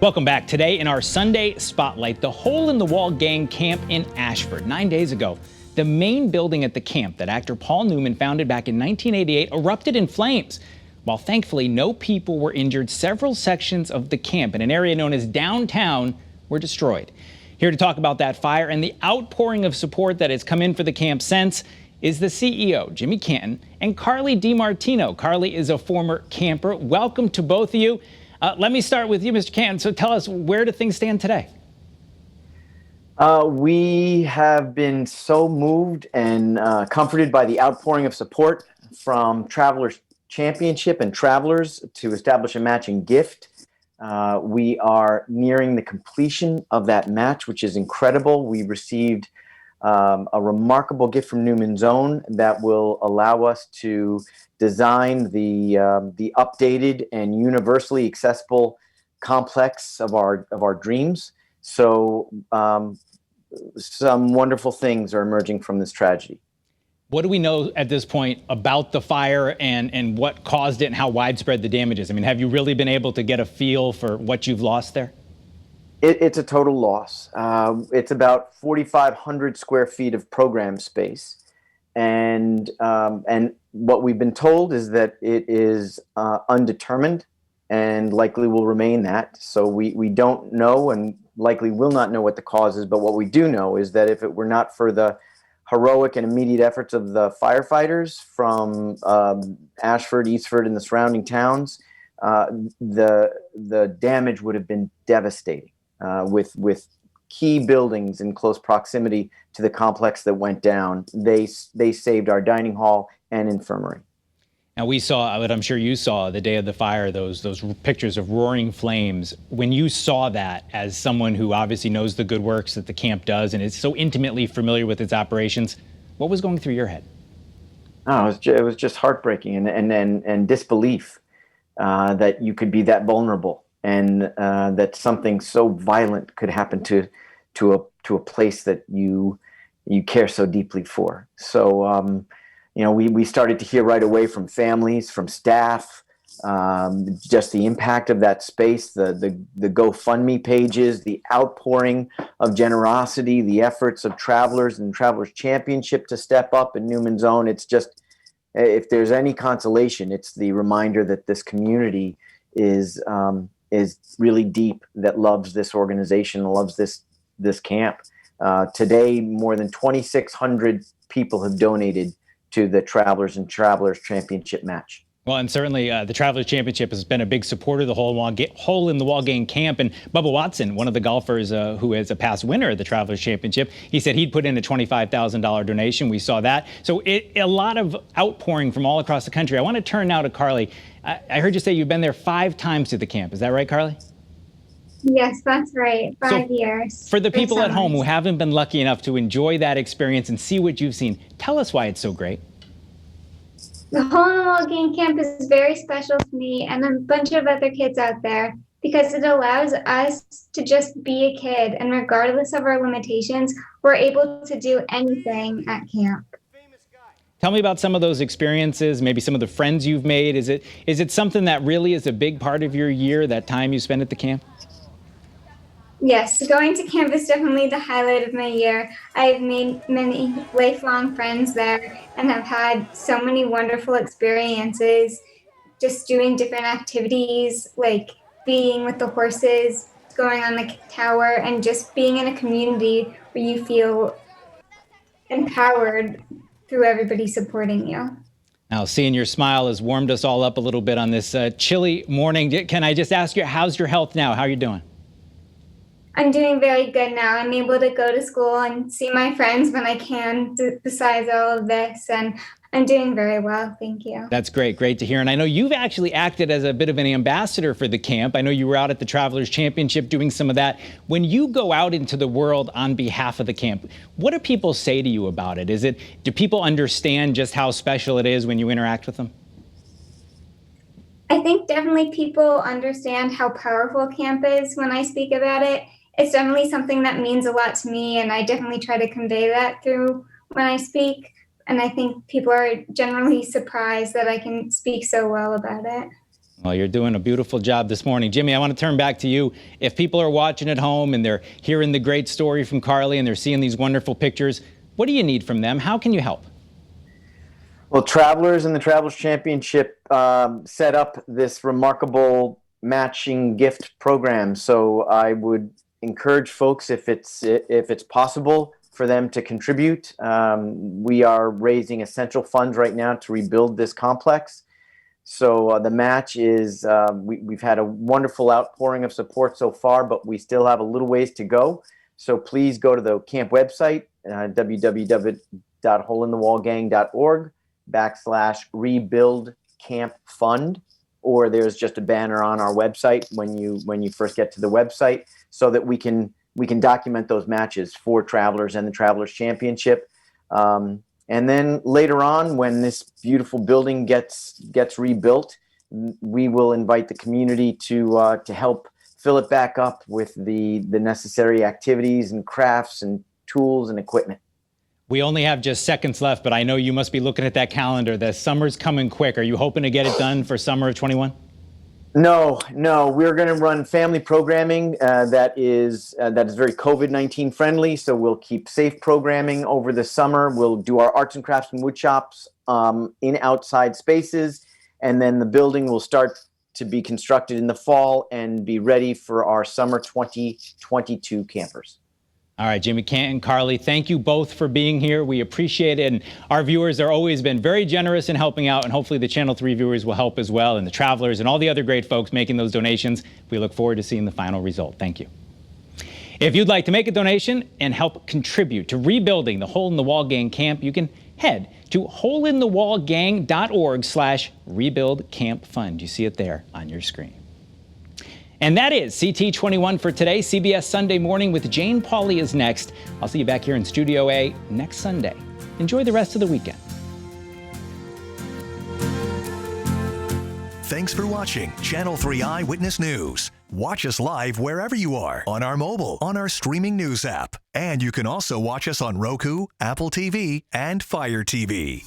Welcome back. Today in our Sunday Spotlight, the Hole in the Wall Gang camp in Ashford. 9 days ago, the main building at the camp that actor Paul Newman founded back in 1988 erupted in flames. While thankfully no people were injured, several sections of the camp in an area known as downtown were destroyed. Here to talk about that fire and the outpouring of support that has come in for the camp since is the CEO, Jimmy Canton, and Carly DiMartino. Carly is a former camper. Welcome to both of you. Let me start with you, Mr. Canton. So tell us, where do things stand today? We have been so moved and comforted by the outpouring of support from Travelers Championship and Travelers to establish a matching gift. We are nearing the completion of that match, which is incredible. We received a remarkable gift from Newman's Own that will allow us to design the updated and universally accessible complex of our dreams. So some wonderful things are emerging from this tragedy. What do we know at this point about the fire and what caused it and how widespread the damage is? I mean, have you really been able to get a feel for what you've lost there? It's a total loss. It's about 4,500 square feet of program space. And what we've been told is that it is undetermined and likely will remain that. So we don't know and likely will not know what the cause is. But what we do know is that if it were not for the heroic and immediate efforts of the firefighters from Ashford, Eastford, and the surrounding towns, the damage would have been devastating with key buildings in close proximity to the complex that went down. They saved our dining hall and infirmary. Now, we saw, what I'm sure you saw the day of the fire, those pictures of roaring flames. When you saw that, as someone who obviously knows the good works that the camp does and is so intimately familiar with its operations, what was going through your head? Oh, it was just heartbreaking and disbelief that you could be that vulnerable and that something so violent could happen to a place that you care so deeply for. So we started to hear right away from families, from staff, just the impact of that space, the GoFundMe pages, the outpouring of generosity, the efforts of Travelers and Travelers Championship to step up, and Newman's Own. It's just, if there's any consolation, it's the reminder that this community is really deep, that loves this organization, loves this camp. Today, more than 2,600 people have donated to the Travelers and Travelers Championship match. Well, and certainly the Travelers Championship has been a big supporter of the Hole in the Wall Gang camp. And Bubba Watson, one of the golfers who is a past winner of the Travelers Championship, he said he'd put in a $25,000 donation. We saw that. So a lot of outpouring from all across the country. I want to turn now to Carly. I heard you say you've been there 5 times to the camp. Is that right, Carly? Yes, that's right. 5 years. For the people at home who haven't been lucky enough to enjoy that experience and see what you've seen, tell us why it's so great. The Hole in the Wall Gang camp is very special to me and a bunch of other kids out there because it allows us to just be a kid, and regardless of our limitations, we're able to do anything at camp. Tell me about some of those experiences, maybe some of the friends you've made. Is it something that really is a big part of your year, that time you spend at the camp? Yes, going to camp is definitely the highlight of my year. I've made many lifelong friends there and have had so many wonderful experiences just doing different activities, like being with the horses, going on the tower, and just being in a community where you feel empowered through everybody supporting you. Now, seeing your smile has warmed us all up a little bit on this chilly morning. Can I just ask you, how's your health now? How are you doing? I'm doing very good now. I'm able to go to school and see my friends when I can, besides all of this, and I'm doing very well, thank you. That's great, great to hear. And I know you've actually acted as a bit of an ambassador for the camp. I know you were out at the Travelers Championship doing some of that. When you go out into the world on behalf of the camp, what do people say to you about it? Do people understand just how special it is when you interact with them? I think definitely people understand how powerful camp is when I speak about it. It's definitely something that means a lot to me, and I definitely try to convey that through when I speak. And I think people are generally surprised that I can speak so well about it. Well, you're doing a beautiful job this morning. Jimmy, I want to turn back to you. If people are watching at home and they're hearing the great story from Carly and they're seeing these wonderful pictures, what do you need from them? How can you help? Well, Travelers and the Travelers Championship set up this remarkable matching gift program. So I would encourage folks, if it's possible, for them to contribute. We are raising essential funds right now to rebuild this complex. So the match is, we've had a wonderful outpouring of support so far, but we still have a little ways to go. So please go to the camp website, www.holeinthe-wall-gang.org/rebuild camp fund, or there's just a banner on our website when you first get to the website, so that we can document those matches for Travelers and the Travelers Championship. And then later on, when this beautiful building gets rebuilt, we will invite the community to help fill it back up with the necessary activities and crafts and tools and equipment. We only have just seconds left, but I know you must be looking at that calendar. The summer's coming quick. Are you hoping to get it done for summer of 21? No. We're going to run family programming that is very COVID-19 friendly. So we'll keep safe programming over the summer. We'll do our arts and crafts and wood shops in outside spaces, and then the building will start to be constructed in the fall and be ready for our summer 2022 campers. All right, Jimmy Canton, Carly, thank you both for being here. We appreciate it. And our viewers are always been very generous in helping out. And hopefully the Channel 3 viewers will help as well, and the Travelers and all the other great folks making those donations. We look forward to seeing the final result. Thank you. If you'd like to make a donation and help contribute to rebuilding the Hole in the Wall Gang camp, you can head to holeinthewallgang.org/rebuild camp fund. You see it there on your screen. And that is CT21 for today. CBS Sunday Morning with Jane Pauley is next. I'll see you back here in Studio A next Sunday. Enjoy the rest of the weekend. Thanks for watching Channel 3 Eyewitness News. Watch us live wherever you are on our mobile, on our streaming news app. And you can also watch us on Roku, Apple TV, and Fire TV.